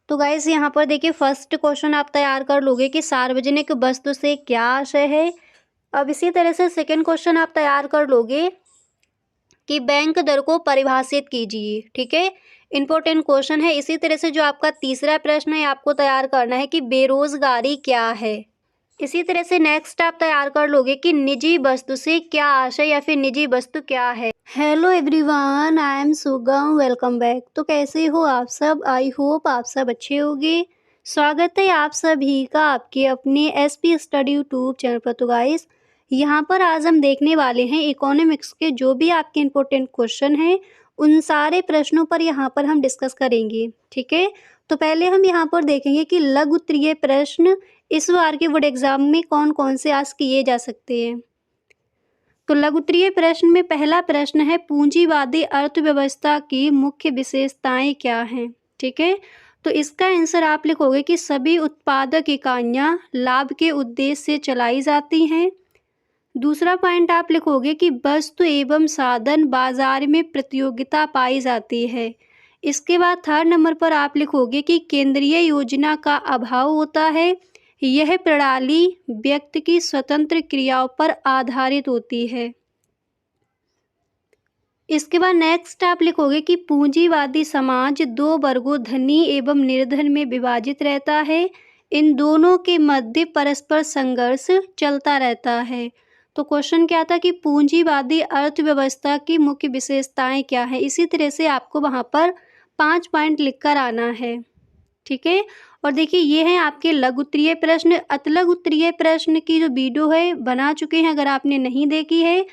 तो गाइस यहाँ पर देखिए फर्स्ट क्वेश्चन आप तैयार कर लोगे कि सार्वजनिक वस्तु से क्या आशय है। अब इसी तरह से सेकंड क्वेश्चन आप तैयार कर लोगे कि बैंक दर को परिभाषित कीजिए। ठीक है, इंपॉर्टेंट क्वेश्चन है। इसी तरह से जो आपका तीसरा प्रश्न है आपको तैयार करना है कि बेरोजगारी क्या है। इसी तरह से नेक्स्ट आप तैयार कर लोगे कि निजी वस्तु से क्या आशय या फिर निजी वस्तु क्या है। हेलो एवरीवन, आई एम सुगम, वेलकम बैक। तो कैसे हो आप सब? आई होप आप सब अच्छे होंगे। स्वागत है आप सभी का आपके अपने एसपी स्टडी यूट्यूब चैनल पर। तो गाइस यहाँ पर आज हम देखने वाले हैं इकोनॉमिक्स के जो भी आपके इम्पोर्टेंट क्वेश्चन हैं उन सारे प्रश्नों पर यहाँ पर हम डिस्कस करेंगे। ठीक है, तो पहले हम यहाँ पर देखेंगे कि लघु उत्तरीय प्रश्न इस बार के बोर्ड एग्जाम में कौन कौन से आज किए जा सकते हैं। तो लघु उत्तरीय प्रश्न में पहला प्रश्न है पूंजीवादी अर्थव्यवस्था की मुख्य विशेषताएं क्या हैं। ठीक है, तो इसका आंसर आप लिखोगे कि सभी उत्पादक इकाइयां लाभ के उद्देश्य से चलाई जाती हैं। दूसरा पॉइंट आप लिखोगे कि वस्तु एवं साधन बाजार में प्रतियोगिता पाई जाती है। इसके बाद थर्ड नंबर पर आप लिखोगे कि केंद्रीय योजना का अभाव होता है। यह प्रणाली व्यक्ति की स्वतंत्र क्रियाओं पर आधारित होती है। इसके बाद नेक्स्ट आप लिखोगे कि पूंजीवादी समाज दो वर्गों धनी एवं निर्धन में विभाजित रहता है। इन दोनों के मध्य परस्पर संघर्ष चलता रहता है। तो क्वेश्चन क्या था कि पूंजीवादी अर्थव्यवस्था की मुख्य विशेषताएं क्या है। इसी तरह से आपको वहां पर 5 पॉइंट लिखकर आना है। ठीक है, और देखिए ये हैं आपके लघु उत्तरीय प्रश्न। अतिलघु उत्तरीय प्रश्न की जो वीडियो है बना चुके हैं, अगर आपने नहीं देखी है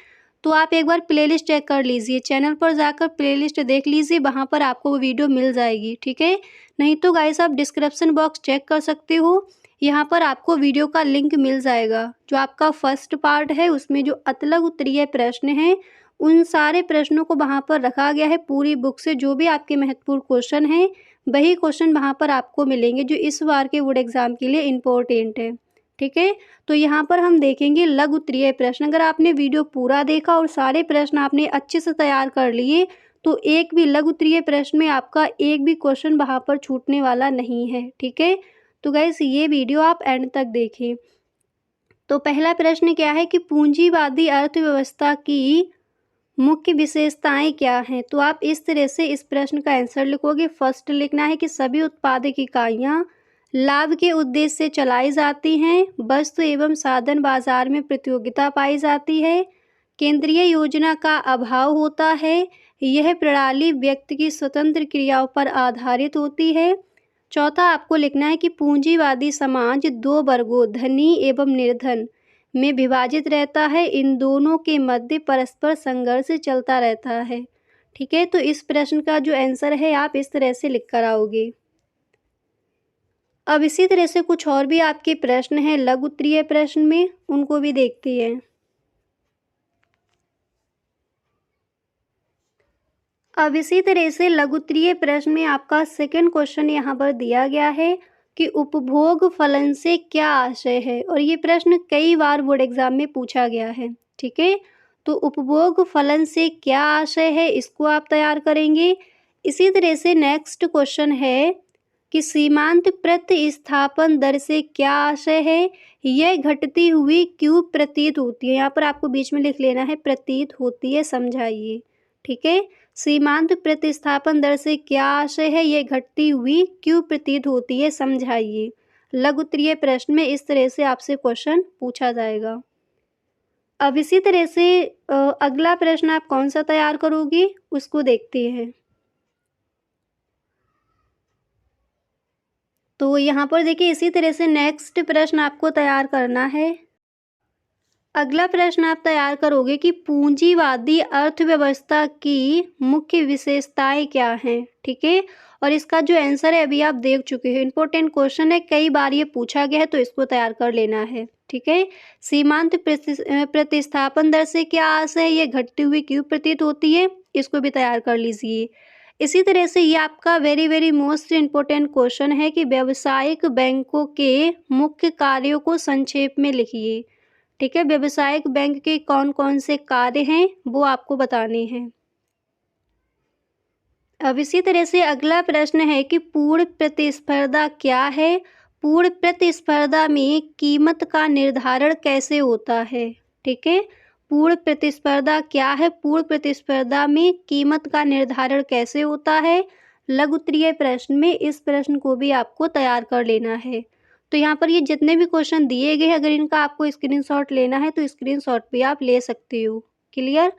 तो आप एक बार प्लेलिस्ट चेक कर लीजिए, चैनल पर जाकर प्लेलिस्ट देख लीजिए, वहाँ पर आपको वो वीडियो मिल जाएगी। ठीक है, नहीं तो गाइस आप डिस्क्रिप्शन बॉक्स चेक कर सकते हो, यहाँ पर आपको वीडियो का लिंक मिल जाएगा। जो आपका फर्स्ट पार्ट है उसमें जो अतिलघु उत्तरीय प्रश्न हैं उन सारे प्रश्नों को वहाँ पर रखा गया है पूरी बुक से। जो भी आपके महत्वपूर्ण क्वेश्चन हैं वही क्वेश्चन वहाँ पर आपको मिलेंगे जो इस बार के बोर्ड एग्जाम के लिए इम्पोर्टेंट है। ठीक है, तो यहाँ पर हम देखेंगे लघु उत्तरीय प्रश्न। अगर आपने वीडियो पूरा देखा और सारे प्रश्न आपने अच्छे से तैयार कर लिए तो एक भी लघु उत्तरीय प्रश्न में आपका एक भी क्वेश्चन वहाँ पर छूटने वाला नहीं है। ठीक है, तो गाइस ये वीडियो आप एंड तक देखें। तो पहला प्रश्न क्या है कि पूंजीवादी अर्थव्यवस्था की मुख्य विशेषताएं क्या हैं। तो आप इस तरह से इस प्रश्न का आंसर लिखोगे। फर्स्ट लिखना है कि सभी उत्पादक इकाइयां लाभ के उद्देश्य से चलाई जाती हैं। वस्तु एवं साधन बाजार में प्रतियोगिता पाई जाती है। केंद्रीय योजना का अभाव होता है। यह प्रणाली व्यक्ति की स्वतंत्र क्रियाओं पर आधारित होती है। चौथा आपको लिखना है कि पूंजीवादी समाज दो वर्गों धनी एवं निर्धन में विभाजित रहता है। इन दोनों के मध्य परस्पर संघर्ष चलता रहता है। ठीक है, तो इस प्रश्न का जो आंसर है आप इस तरह से लिख कर आओगे। अब इसी तरह से कुछ और भी आपके प्रश्न हैं लघु उत्तरीय प्रश्न में, उनको भी देखते हैं। अब इसी तरह से लघु उत्तरीय प्रश्न में आपका सेकंड क्वेश्चन यहाँ पर दिया गया है कि उपभोग फलन से क्या आशय है। और ये प्रश्न कई बार बोर्ड एग्जाम में पूछा गया है। ठीक है, तो उपभोग फलन से क्या आशय है इसको आप तैयार करेंगे। इसी तरह से नेक्स्ट क्वेश्चन है कि सीमांत प्रतिस्थापन दर से क्या आशय है। यह घटती हुई क्यों प्रतीत होती है। यहाँ पर आपको बीच में लिख लेना है प्रतीत होती है, समझाइए। ठीक है, सीमांत प्रतिस्थापन दर से क्या आशय है, यह घटती हुई क्यों प्रतीत होती है, समझाइए। लघु उत्तरीय प्रश्न में इस तरह से आपसे क्वेश्चन पूछा जाएगा। अब इसी तरह से अगला प्रश्न आप कौन सा तैयार करोगे उसको देखते हैं। तो यहाँ पर देखिए इसी तरह से नेक्स्ट प्रश्न आपको तैयार करना है। अगला प्रश्न आप तैयार करोगे कि पूंजीवादी अर्थव्यवस्था की मुख्य विशेषताएं क्या हैं। ठीक है, और इसका जो आंसर है अभी आप देख चुके हैं। इंपॉर्टेंट क्वेश्चन है, कई बार ये पूछा गया है तो इसको तैयार कर लेना है। ठीक है, सीमांत प्रतिस्थापन दर से क्या आशय है, ये घटती हुई क्यों प्रतीत होती है, इसको भी तैयार कर लीजिए। इसी तरह से ये आपका वेरी मोस्ट इम्पोर्टेंट क्वेश्चन है कि व्यावसायिक बैंकों के मुख्य कार्यों को संक्षेप में लिखिए। ठीक है, व्यावसायिक बैंक के कौन कौन से कार्य हैं वो आपको बताने हैं। अब इसी तरह से अगला प्रश्न है कि पूर्ण प्रतिस्पर्धा क्या है? पूर्ण प्रतिस्पर्धा में कीमत का निर्धारण कैसे होता है? ठीक है, पूर्ण प्रतिस्पर्धा क्या है? पूर्ण प्रतिस्पर्धा में कीमत का निर्धारण कैसे होता है? लघु उत्तरीय प्रश्न में इस प्रश्न को भी आपको तैयार कर लेना है। तो यहाँ पर ये जितने भी क्वेश्चन दिए गए हैं, अगर इनका आपको स्क्रीनशॉट लेना है तो स्क्रीनशॉट भी आप ले सकते हो। क्लियर?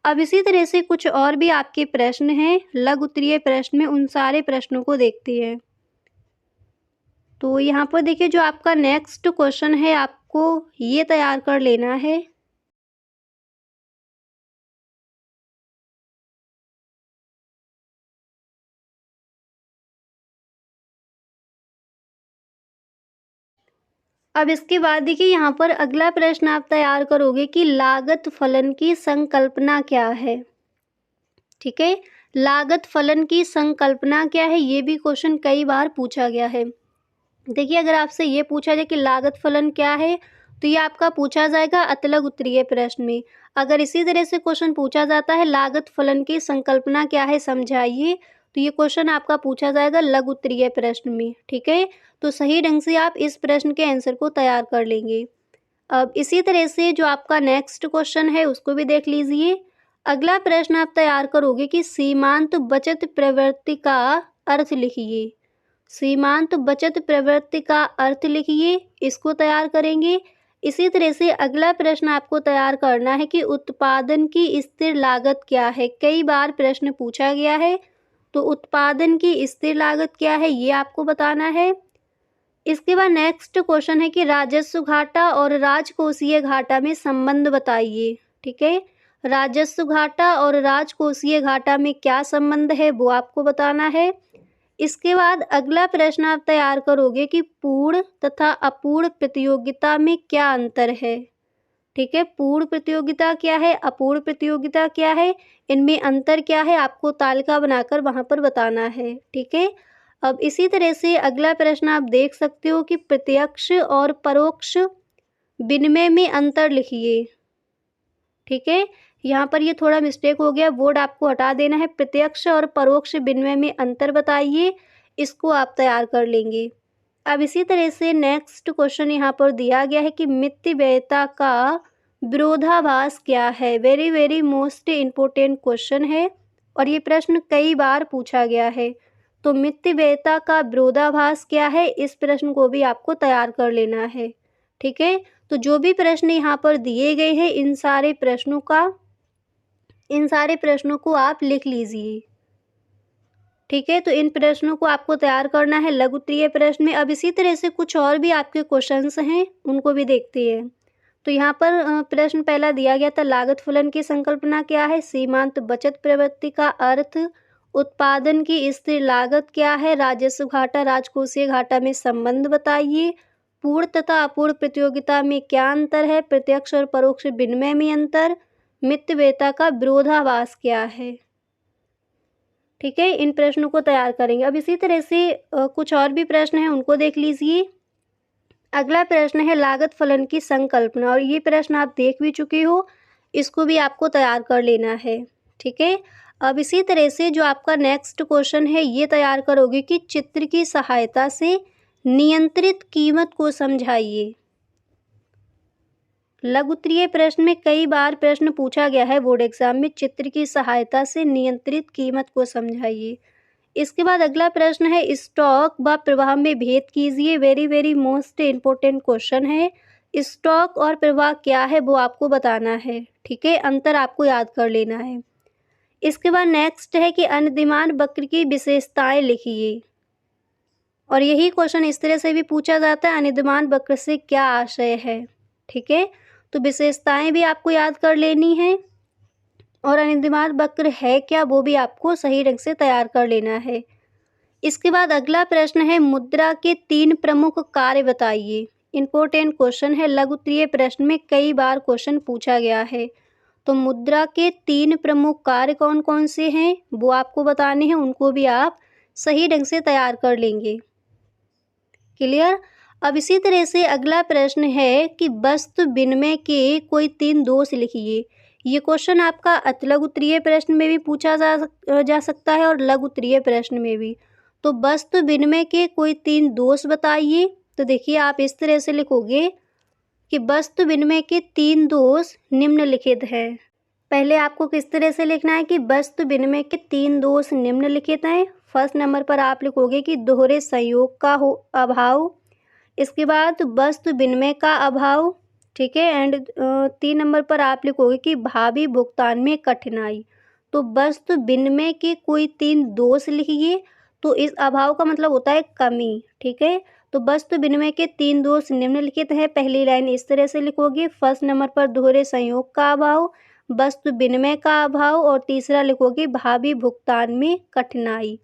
अब इसी तरह से कुछ और भी आपके प्रश्न हैं लघु उत्तरीय प्रश्न में, उन सारे प्रश्नों को देखते हैं। तो यहाँ पर देखिए, जो आपका नेक्स्ट क्वेश्चन है आपको ये तैयार कर लेना है। अब इसके बाद देखिए, यहाँ पर अगला प्रश्न आप तैयार करोगे कि लागत फलन की संकल्पना क्या है? ठीक है, लागत फलन की संकल्पना क्या है, ये भी क्वेश्चन कई बार पूछा गया है। देखिए, अगर आपसे ये पूछा जाए कि लागत फलन क्या है, तो ये आपका पूछा जाएगा अतलग उत्तरीय प्रश्न में। अगर इसी तरह से क्वेश्चन पूछा जाता है लागत फलन की संकल्पना क्या है समझाइए, तो ये क्वेश्चन आपका पूछा जाएगा लघु उत्तरीय प्रश्न में। ठीक है, तो सही ढंग से आप इस प्रश्न के आंसर को तैयार कर लेंगे। अब इसी तरह से जो आपका नेक्स्ट क्वेश्चन है उसको भी देख लीजिए। अगला प्रश्न आप तैयार करोगे कि सीमांत बचत प्रवृत्ति का अर्थ लिखिए। सीमांत बचत प्रवृत्ति का अर्थ लिखिए, इसको तैयार करेंगे। इसी तरह से अगला प्रश्न आपको तैयार करना है कि उत्पादन की स्थिर लागत क्या है। कई बार प्रश्न पूछा गया है, तो उत्पादन की स्थिर लागत क्या है ये आपको बताना है। इसके बाद नेक्स्ट क्वेश्चन है कि राजस्व घाटा और राजकोषीय घाटा में संबंध बताइए। ठीक है, राजस्व घाटा और राजकोषीय घाटा में क्या संबंध है वो आपको बताना है। इसके बाद अगला प्रश्न आप तैयार करोगे कि पूर्ण तथा अपूर्ण प्रतियोगिता में क्या अंतर है। ठीक है, पूर्ण प्रतियोगिता क्या है, अपूर्ण प्रतियोगिता क्या है, इनमें अंतर क्या है, आपको तालिका बनाकर वहां पर बताना है। ठीक है, अब इसी तरह से अगला प्रश्न आप देख सकते हो कि प्रत्यक्ष और परोक्ष विनिमय में अंतर लिखिए। ठीक है, यहाँ पर ये थोड़ा मिस्टेक हो गया, बोर्ड आपको हटा देना है। प्रत्यक्ष और परोक्ष विनिमय में अंतर बताइए, इसको आप तैयार कर लेंगे। अब इसी तरह से नेक्स्ट क्वेश्चन यहाँ पर दिया गया है कि मितव्ययिता का विरोधाभास क्या है। Very very most important question है और ये प्रश्न कई बार पूछा गया है। तो मितव्ययिता का विरोधाभास क्या है, इस प्रश्न को भी आपको तैयार कर लेना है। ठीक है, तो जो भी प्रश्न यहाँ पर दिए गए हैं इन सारे प्रश्नों को आप लिख लीजिए। ठीक है, तो इन प्रश्नों को आपको तैयार करना है लघु उत्तरीय प्रश्न में। अब इसी तरह से कुछ और भी आपके क्वेश्चंस हैं, उनको भी देखते हैं। तो यहाँ पर प्रश्न पहला दिया गया था, लागत फलन की संकल्पना क्या है, सीमांत बचत प्रवृत्ति का अर्थ, उत्पादन की स्थिर लागत क्या है, राजस्व घाटा राजकोषीय घाटा में संबंध बताइए, पूर्ण तथा अपूर्ण प्रतियोगिता में क्या अंतर है, प्रत्यक्ष और परोक्ष विनिमय में अंतर, मितव्ययिता का विरोधाभास क्या है। ठीक है, इन प्रश्नों को तैयार करेंगे। अब इसी तरह से कुछ और भी प्रश्न हैं, उनको देख लीजिए। अगला प्रश्न है लागत फलन की संकल्पना, और ये प्रश्न आप देख भी चुके हो, इसको भी आपको तैयार कर लेना है। ठीक है, अब इसी तरह से जो आपका नेक्स्ट क्वेश्चन है ये तैयार करोगे कि चित्र की सहायता से नियंत्रित कीमत को समझाइए। लघु उत्तरीय प्रश्न में कई बार प्रश्न पूछा गया है बोर्ड एग्जाम में, चित्र की सहायता से नियंत्रित कीमत को समझाइए। इसके बाद अगला प्रश्न है स्टॉक व प्रवाह में भेद कीजिए। Very very most important question है। स्टॉक और प्रवाह क्या है वो आपको बताना है। ठीक है, अंतर आपको याद कर लेना है। इसके बाद नेक्स्ट है कि अनुदिमान वक्र की विशेषताएं लिखिए, और यही क्वेश्चन इस तरह से भी पूछा जाता है, अनुदिमान वक्र से क्या आशय है। ठीक है, तो विशेषताएं भी आपको याद कर लेनी है, और अनुदिमान वक्र है क्या वो भी आपको सही ढंग से तैयार कर लेना है। इसके बाद अगला प्रश्न है मुद्रा के 3 प्रमुख कार्य बताइए। इंपॉर्टेंट क्वेश्चन है, लघु उत्तरीय प्रश्न में कई बार क्वेश्चन पूछा गया है। तो मुद्रा के 3 प्रमुख कार्य कौन कौन से हैं वो आपको बताने हैं, उनको भी आप सही ढंग से तैयार कर लेंगे। क्लियर। अब इसी तरह से अगला प्रश्न है कि वस्तु विनिमय के कोई 3 दोष लिखिए। ये क्वेश्चन आपका अतिलघु उत्तरीय प्रश्न में भी पूछा जा सकता है और लघु उत्तरीय प्रश्न में भी। तो वस्तु विनिमय के कोई 3 दोष बताइए। तो देखिए आप इस तरह से लिखोगे कि वस्तु विनिमय के 3 दोष निम्नलिखित हैं। पहले आपको किस तरह से लिखना है कि वस्तु विनिमय के 3 दोष निम्नलिखित हैं। फर्स्ट नंबर पर आप लिखोगे कि दोहरे संयोग का अभाव, इसके बाद वस्तु विनिमय का अभाव, ठीक है, एंड 3 नंबर पर आप लिखोगे कि भावी भुगतान में कठिनाई। तो वस्तु विनिमय के कोई 3 दोष लिखिए। तो इस अभाव का मतलब होता है कमी, ठीक है। तो वस्तु विनिमय के 3 दोष निम्नलिखित है। पहली लाइन इस तरह से लिखोगे, फर्स्ट नंबर पर दोहरे संयोग का अभाव, वस्तु विनिमय का अभाव, और तीसरा लिखोगे भावी भुगतान में कठिनाई,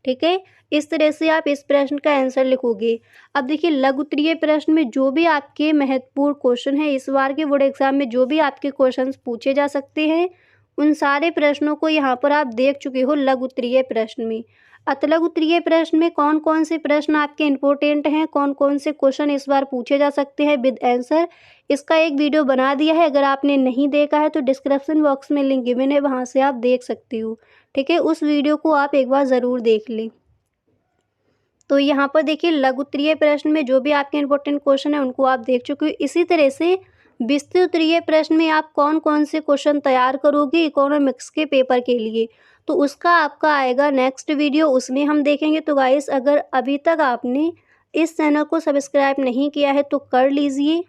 ठीक है। इस तरह से आप इस प्रश्न का आंसर लिखोगे। अब देखिए लघु उत्तरीय प्रश्न में जो भी आपके महत्वपूर्ण क्वेश्चन है, इस बार के बोर्ड एग्जाम में जो भी आपके क्वेश्चंस पूछे जा सकते हैं, उन सारे प्रश्नों को यहाँ पर आप देख चुके हो लघु उत्तरीय प्रश्न में। अतिलघु उत्तरीय प्रश्न में कौन कौन से प्रश्न आपके इंपॉर्टेंट हैं, कौन कौन से क्वेश्चन इस बार पूछे जा सकते हैं विद आंसर, इसका एक वीडियो बना दिया है। अगर आपने नहीं देखा है तो डिस्क्रिप्शन बॉक्स में लिंक गिवन है, वहाँ से आप देख सकते हो, ठीक है। उस वीडियो को आप एक बार ज़रूर देख लें। तो यहाँ पर देखिए लघु उत्तरीय प्रश्न में जो भी आपके इंपॉर्टेंट क्वेश्चन है उनको आप देख चुके हो। इसी तरह से विस्तृत उत्तरीय प्रश्न में आप कौन कौन से क्वेश्चन तैयार करोगे इकोनॉमिक्स के पेपर के लिए, तो उसका आपका आएगा नेक्स्ट वीडियो, उसमें हम देखेंगे। तो गाइस अगर अभी तक आपने इस चैनल को सब्सक्राइब नहीं किया है तो कर लीजिए,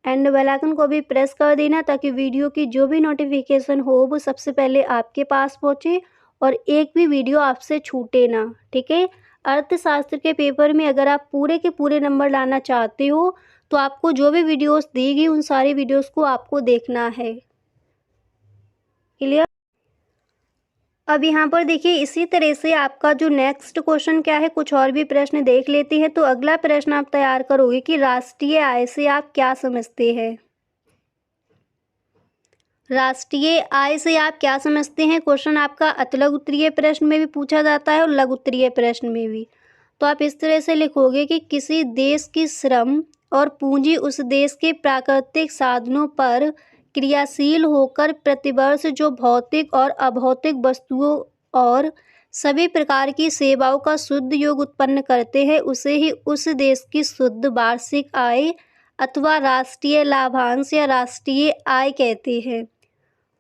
एंड बेल आइकन को भी प्रेस कर देना ताकि वीडियो की जो भी नोटिफिकेशन हो वो सबसे पहले आपके पास पहुँचे और एक भी वीडियो आपसे छूटे ना, ठीक है। अर्थशास्त्र के पेपर में अगर आप पूरे के पूरे नंबर लाना चाहते हो तो आपको जो भी वीडियोस दी गई उन सारी वीडियोस को आपको देखना है, क्लियर। अब यहाँ पर देखिए इसी तरह से आपका जो नेक्स्ट क्वेश्चन क्या है, कुछ और भी प्रश्न देख लेते हैं। तो अगला प्रश्न आप तैयार करोगे कि राष्ट्रीय आय से आप क्या समझते हैं। राष्ट्रीय आय से आप क्या समझते हैं, क्वेश्चन आपका अतिलघु उत्तरीय प्रश्न में भी पूछा जाता है और लघु उत्तरीय प्रश्न में भी। तो आप इस तरह से लिखोगे कि किसी देश की श्रम और पूंजी उस देश के प्राकृतिक साधनों पर क्रियाशील होकर प्रतिवर्ष जो भौतिक और अभौतिक वस्तुओं और सभी प्रकार की सेवाओं का शुद्ध योग उत्पन्न करते हैं, उसे ही उस देश की शुद्ध वार्षिक आय अथवा राष्ट्रीय लाभांश या राष्ट्रीय आय कहते हैं।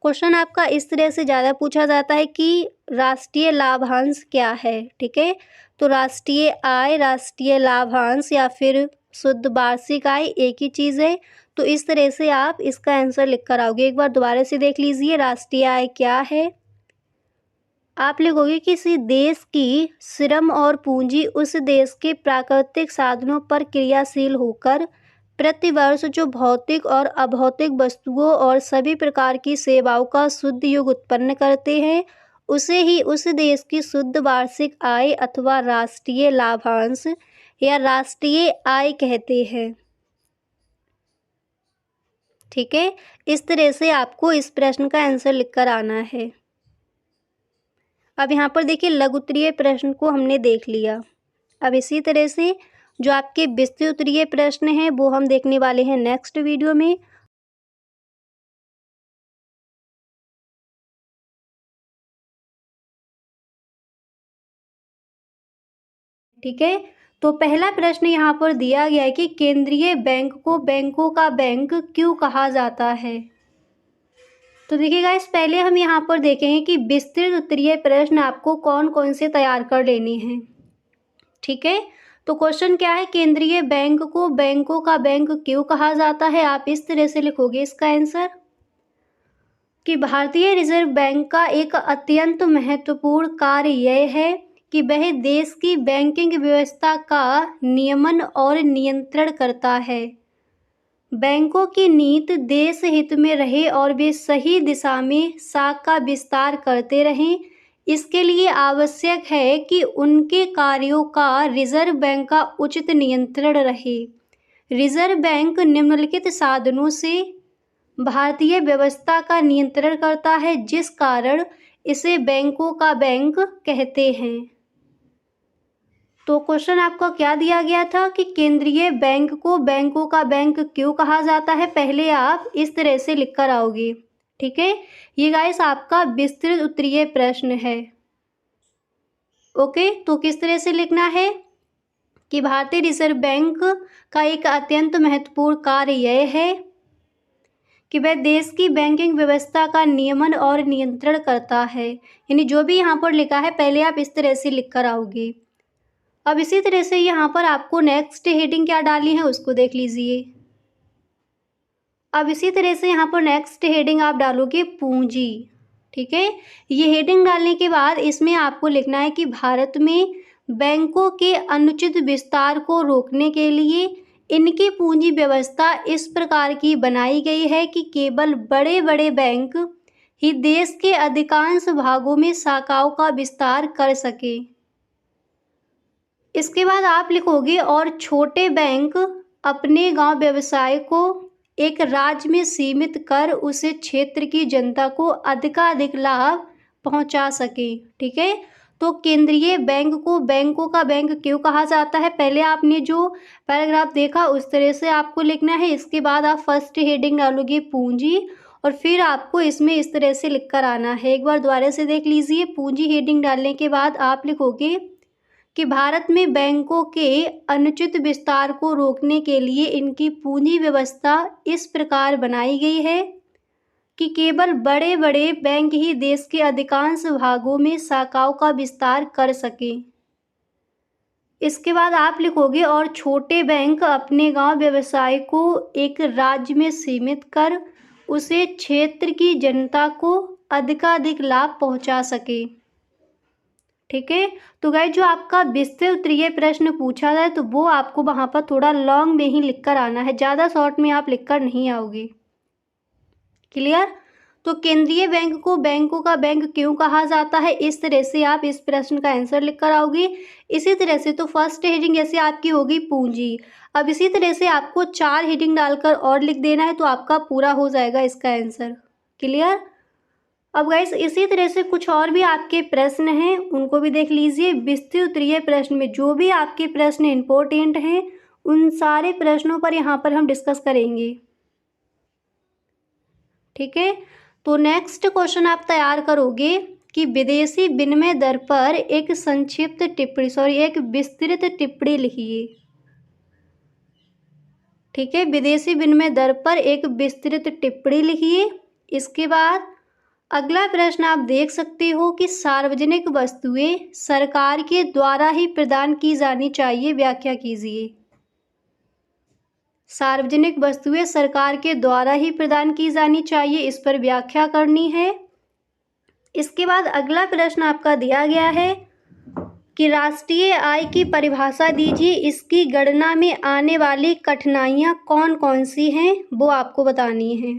क्वेश्चन आपका इस तरह से ज़्यादा पूछा जाता है कि राष्ट्रीय लाभांश क्या है, ठीक है। तो राष्ट्रीय आय, राष्ट्रीय लाभांश या फिर शुद्ध वार्षिक आय एक ही चीज़ है। तो इस तरह से आप इसका आंसर लिख कर आओगे। एक बार दोबारा से देख लीजिए, राष्ट्रीय आय क्या है। आप लिखोगे किसी देश की श्रम और पूंजी उस देश के प्राकृतिक साधनों पर क्रियाशील होकर प्रतिवर्ष जो भौतिक और अभौतिक वस्तुओं और सभी प्रकार की सेवाओं का शुद्ध योग उत्पन्न करते हैं, उसे ही उस देश की शुद्ध वार्षिक आय अथवा राष्ट्रीय लाभांश या राष्ट्रीय आय कहते हैं, ठीक है। इस तरह से आपको इस प्रश्न का आंसर लिखकर आना है। अब यहाँ पर देखिए लघु उत्तरीय प्रश्न को हमने देख लिया। अब इसी तरह से जो आपके विस्तृत उत्तरीय प्रश्न हैं वो हम देखने वाले हैं नेक्स्ट वीडियो में। ठीक है, तो पहला प्रश्न यहाँ पर दिया गया है कि केंद्रीय बैंक को बैंकों का बैंक क्यों कहा जाता है। तो देखिए गाइस पहले हम यहाँ पर देखेंगे कि विस्तृत उत्तरीय प्रश्न आपको कौन कौन से तैयार कर लेने हैं, ठीक है। तो क्वेश्चन क्या है, केंद्रीय बैंक को बैंकों का बैंक क्यों कहा जाता है। आप इस तरह से लिखोगे इसका आंसर कि भारतीय रिजर्व बैंक का एक अत्यंत महत्वपूर्ण कार्य यह है कि वह देश की बैंकिंग व्यवस्था का नियमन और नियंत्रण करता है। बैंकों की नीति देश हित में रहे और वे सही दिशा में साख का विस्तार करते रहें, इसके लिए आवश्यक है कि उनके कार्यों का रिजर्व बैंक का उचित नियंत्रण रहे। रिजर्व बैंक निम्नलिखित साधनों से भारतीय व्यवस्था का नियंत्रण करता है, जिस कारण इसे बैंकों का बैंक कहते हैं। तो क्वेश्चन आपको क्या दिया गया था कि केंद्रीय बैंक को बैंकों का बैंक क्यों कहा जाता है। पहले आप इस तरह से लिख कर आओगे, ठीक है, ये गाइस आपका विस्तृत उत्तरीय प्रश्न है। ओके, तो किस तरह से लिखना है कि भारतीय रिजर्व बैंक का एक अत्यंत महत्वपूर्ण कार्य यह है कि वह देश की बैंकिंग व्यवस्था का नियमन और नियंत्रण करता है। यानी जो भी यहाँ पर लिखा है पहले आप इस तरह से लिख कर आओगे। अब इसी तरह से यहाँ पर आपको नेक्स्ट हेडिंग क्या डालनी है उसको देख लीजिए। अब इसी तरह से यहाँ पर नेक्स्ट हेडिंग आप डालोगे पूंजी। ठीक है, ये हेडिंग डालने के बाद इसमें आपको लिखना है कि भारत में बैंकों के अनुचित विस्तार को रोकने के लिए इनकी पूंजी व्यवस्था इस प्रकार की बनाई गई है कि केवल बड़े बड़े बैंक ही देश के अधिकांश भागों में शाखाओं का विस्तार कर सके। इसके बाद आप लिखोगे और छोटे बैंक अपने गांव व्यवसाय को एक राज्य में सीमित कर उसे क्षेत्र की जनता को अधिकाधिक लाभ पहुंचा सके। ठीक है, तो केंद्रीय बैंक को बैंकों का बैंक क्यों कहा जाता है, पहले आपने जो पैराग्राफ देखा उस तरह से आपको लिखना है। इसके बाद आप फर्स्ट हेडिंग डालोगे पूंजी और फिर आपको इसमें इस तरह से लिखकर आना है। एक बार दोबारा से देख लीजिए। पूंजी हेडिंग डालने के बाद आप लिखोगे कि भारत में बैंकों के अनुचित विस्तार को रोकने के लिए इनकी पूंजी व्यवस्था इस प्रकार बनाई गई है कि केवल बड़े बड़े बैंक ही देश के अधिकांश भागों में शाखाओं का विस्तार कर सकें। इसके बाद आप लिखोगे और छोटे बैंक अपने गांव व्यवसाय को एक राज्य में सीमित कर उसे क्षेत्र की जनता को अधिकाधिक लाभ पहुंचा सके। ठीक है, तो गाइस जो आपका विस्तृत उत्तरीय प्रश्न पूछा जाए तो वो आपको वहाँ पर थोड़ा लॉन्ग में ही लिखकर आना है, ज़्यादा शॉर्ट में आप लिखकर नहीं आओगे। क्लियर, तो केंद्रीय बैंक को बैंकों का बैंक क्यों कहा जाता है, इस तरह से आप इस प्रश्न का आंसर लिखकर आओगे। इसी तरह से तो फर्स्ट हेडिंग ऐसे आपकी होगी पूंजी। अब इसी तरह से आपको 4 हेडिंग डालकर और लिख देना है तो आपका पूरा हो जाएगा इसका आंसर। क्लियर, अब गाइस इसी तरह से कुछ और भी आपके प्रश्न हैं उनको भी देख लीजिए। विस्तृत उत्तरीय प्रश्न में जो भी आपके प्रश्न इंपॉर्टेंट हैं उन सारे प्रश्नों पर यहाँ पर हम डिस्कस करेंगे। ठीक है, तो नेक्स्ट क्वेश्चन आप तैयार करोगे कि विदेशी विनिमय दर पर एक संक्षिप्त टिप्पणी एक विस्तृत टिप्पणी लिखिए। ठीक है, विदेशी विनिमय दर पर एक विस्तृत टिप्पणी लिखिए। इसके बाद अगला प्रश्न आप देख सकते हो कि सार्वजनिक वस्तुएं सरकार के द्वारा ही प्रदान की जानी चाहिए, व्याख्या कीजिए। सार्वजनिक वस्तुएं सरकार के द्वारा ही प्रदान की जानी चाहिए, इस पर व्याख्या करनी है। इसके बाद अगला प्रश्न आपका दिया गया है कि राष्ट्रीय आय की परिभाषा दीजिए, इसकी गणना में आने वाली कठिनाइयां कौन कौन सी हैं वो आपको बतानी है।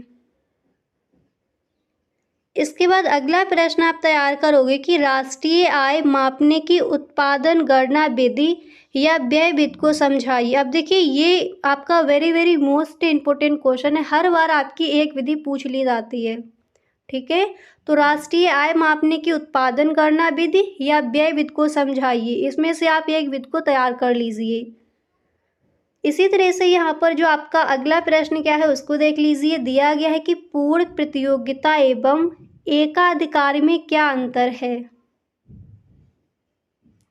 इसके बाद अगला प्रश्न आप तैयार करोगे कि राष्ट्रीय आय मापने की उत्पादन गणना विधि या व्यय विधि को समझाइए। अब देखिए ये आपका वेरी मोस्ट इम्पोर्टेंट क्वेश्चन है, हर बार आपकी एक विधि पूछ ली जाती है। ठीक है, तो राष्ट्रीय आय मापने की उत्पादन गणना विधि या व्यय विधि को समझाइए, इसमें से आप एक विधि को तैयार कर लीजिए। इसी तरह से यहाँ पर जो आपका अगला प्रश्न क्या है उसको देख लीजिए। दिया गया है कि पूर्ण प्रतियोगिता एवं एकाधिकार में क्या अंतर है।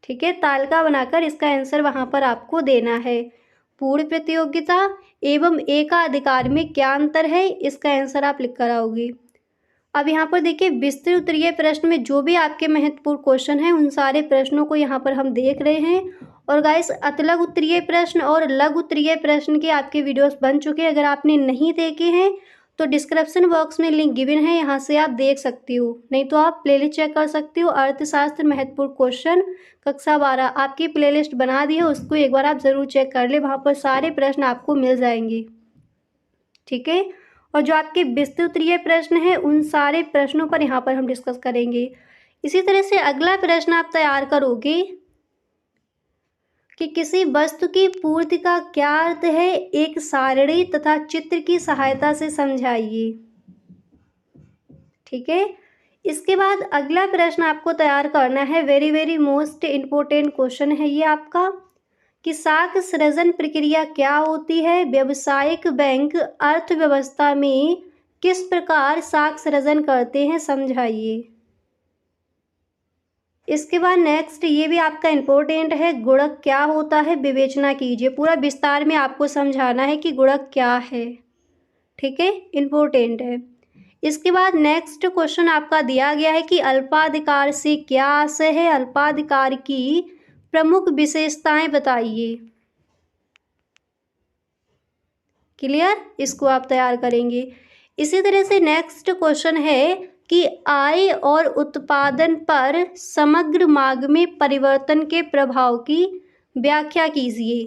ठीक है, तालिका बनाकर इसका आंसर वहाँ पर आपको देना है। पूर्ण प्रतियोगिता एवं एकाधिकार में क्या अंतर है, इसका आंसर आप लिख कर आओगे। अब यहाँ पर देखिए विस्तृत उत्तरीय प्रश्न में जो भी आपके महत्वपूर्ण क्वेश्चन हैं उन सारे प्रश्नों को यहाँ पर हम देख रहे हैं। और गाइस अतलग उत्तरीय प्रश्न और लघु उत्तरीय प्रश्न के आपके वीडियोस बन चुके हैं, अगर आपने नहीं देखे हैं तो डिस्क्रिप्शन बॉक्स में लिंक गिवन है, यहाँ से आप देख सकती हो, नहीं तो आप प्लेलिस्ट चेक कर सकती हो। अर्थशास्त्र महत्वपूर्ण क्वेश्चन कक्षा 12 आपकी प्लेलिस्ट बना दी है, उसको एक बार आप ज़रूर चेक कर ले, वहाँ पर सारे प्रश्न आपको मिल जाएंगे। ठीक है, और जो आपके विस्तृत उत्तरीय प्रश्न हैं उन सारे प्रश्नों पर यहाँ पर हम डिस्कस करेंगे। इसी तरह से अगला प्रश्न आप तैयार करोगे कि किसी वस्तु की पूर्ति का क्या अर्थ है, एक सारणी तथा चित्र की सहायता से समझाइए। ठीक है, इसके बाद अगला प्रश्न आपको तैयार करना है, वेरी मोस्ट इम्पोर्टेंट क्वेश्चन है ये आपका, कि साख सृजन प्रक्रिया क्या होती है। व्यावसायिक बैंक अर्थव्यवस्था में किस प्रकार साख सृजन करते हैं, समझाइए। इसके बाद नेक्स्ट ये भी आपका इम्पोर्टेंट है, गुणक क्या होता है, विवेचना कीजिए। पूरा विस्तार में आपको समझाना है कि गुणक क्या है, ठीक है, इम्पोर्टेंट है। इसके बाद नेक्स्ट क्वेश्चन आपका दिया गया है कि अल्पाधिकार से क्या आशय है, अल्पाधिकार की प्रमुख विशेषताएं बताइए। क्लियर, इसको आप तैयार करेंगे। इसी तरह से नेक्स्ट क्वेश्चन है कि आय और उत्पादन पर समग्र मांग में परिवर्तन के प्रभाव की व्याख्या कीजिए।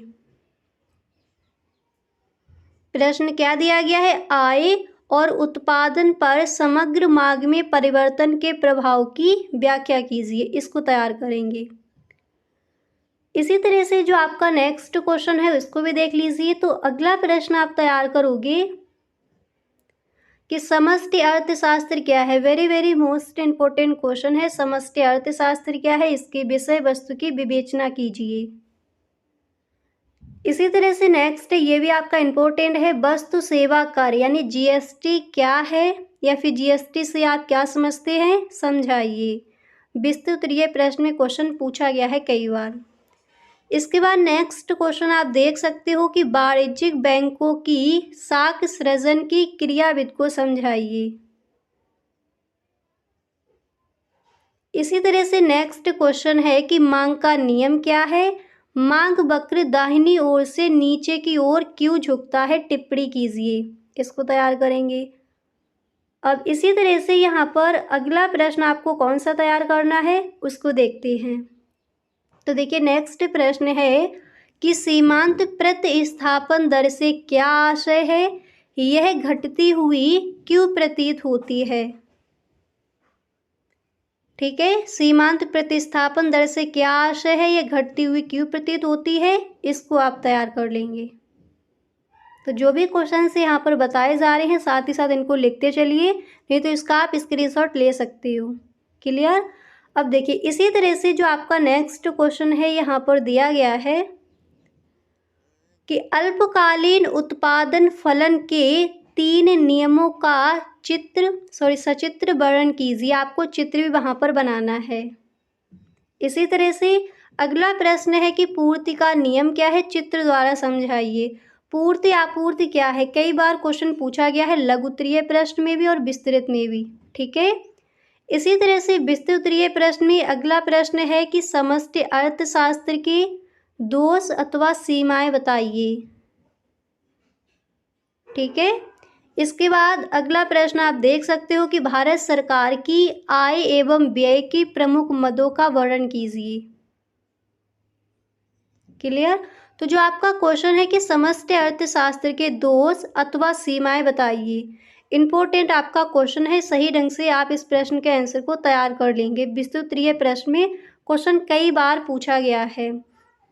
प्रश्न क्या दिया गया है, आय और उत्पादन पर समग्र मांग में परिवर्तन के प्रभाव की व्याख्या कीजिए, इसको तैयार करेंगे। इसी तरह से जो आपका नेक्स्ट क्वेश्चन है उसको भी देख लीजिए। तो अगला प्रश्न आप तैयार करोगे कि समष्टि अर्थशास्त्र क्या है। Very very most important question है, समष्टि अर्थशास्त्र क्या है, इसके विषय वस्तु की विवेचना कीजिए। इसी तरह से नेक्स्ट ये भी आपका इम्पोर्टेंट है, वस्तु सेवा कर यानी जीएसटी क्या है, या फिर जीएसटी से आप क्या समझते हैं, समझाइए। विस्तृत ये प्रश्न में क्वेश्चन पूछा गया है कई बार। इसके बाद नेक्स्ट क्वेश्चन आप देख सकते हो कि वाणिज्यिक बैंकों की साख सृजन की क्रियाविधि को समझाइए। इसी तरह से नेक्स्ट क्वेश्चन है कि मांग का नियम क्या है, मांग वक्र दाहिनी ओर से नीचे की ओर क्यों झुकता है, टिप्पणी कीजिए, इसको तैयार करेंगे। अब इसी तरह से यहाँ पर अगला प्रश्न आपको कौन सा तैयार करना है उसको देखते हैं। तो देखिए नेक्स्ट प्रश्न है कि सीमांत प्रतिस्थापन दर से क्या आशय है, यह घटती हुई क्यों प्रतीत होती है। ठीक है, सीमांत प्रतिस्थापन दर से क्या आशय है, यह घटती हुई क्यों प्रतीत होती है, इसको आप तैयार कर लेंगे। तो जो भी क्वेश्चन से यहाँ पर बताए जा रहे हैं साथ ही साथ इनको लिखते चलिए, नहीं तो इसका आप स्क्रीनशॉट ले सकते हो। क्लियर। अब देखिए इसी तरह से जो आपका नेक्स्ट क्वेश्चन है यहाँ पर दिया गया है कि अल्पकालीन उत्पादन फलन के 3 नियमों का सचित्र वर्णन कीजिए। आपको चित्र भी वहाँ पर बनाना है। इसी तरह से अगला प्रश्न है कि पूर्ति का नियम क्या है, चित्र द्वारा समझाइए। पूर्ति आपूर्ति क्या है, कई बार क्वेश्चन पूछा गया है लघुत्तरीय प्रश्न में भी और विस्तृत में भी। ठीक है, इसी तरह से विस्तृत प्रश्न में अगला प्रश्न है कि समष्टि अर्थशास्त्र के दोष अथवा सीमाएं बताइए। ठीक है, इसके बाद अगला प्रश्न आप देख सकते हो कि भारत सरकार की आय एवं व्यय की प्रमुख मदों का वर्णन कीजिए। क्लियर। तो जो आपका क्वेश्चन है कि समष्टि अर्थशास्त्र के दोष अथवा सीमाएं बताइए, इम्पोर्टेंट आपका क्वेश्चन है। सही ढंग से आप इस प्रश्न के आंसर को तैयार कर लेंगे। विस्तृत प्रश्न में क्वेश्चन कई बार पूछा गया है।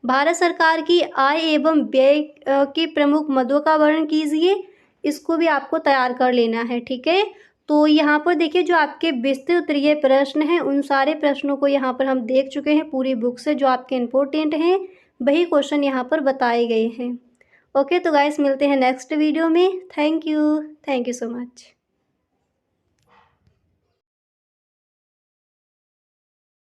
भारत सरकार की आय एवं व्यय की प्रमुख मदों का वर्णन कीजिए, इसको भी आपको तैयार कर लेना है। ठीक है, तो यहाँ पर देखिए जो आपके विस्तृत प्रश्न हैं उन सारे प्रश्नों को यहाँ पर हम देख चुके हैं पूरी बुक से। जो आपके इम्पोर्टेंट हैं वही क्वेश्चन यहाँ पर बताए गए हैं। ओके, तो गाइस मिलते हैं नेक्स्ट वीडियो में। Thank you so much.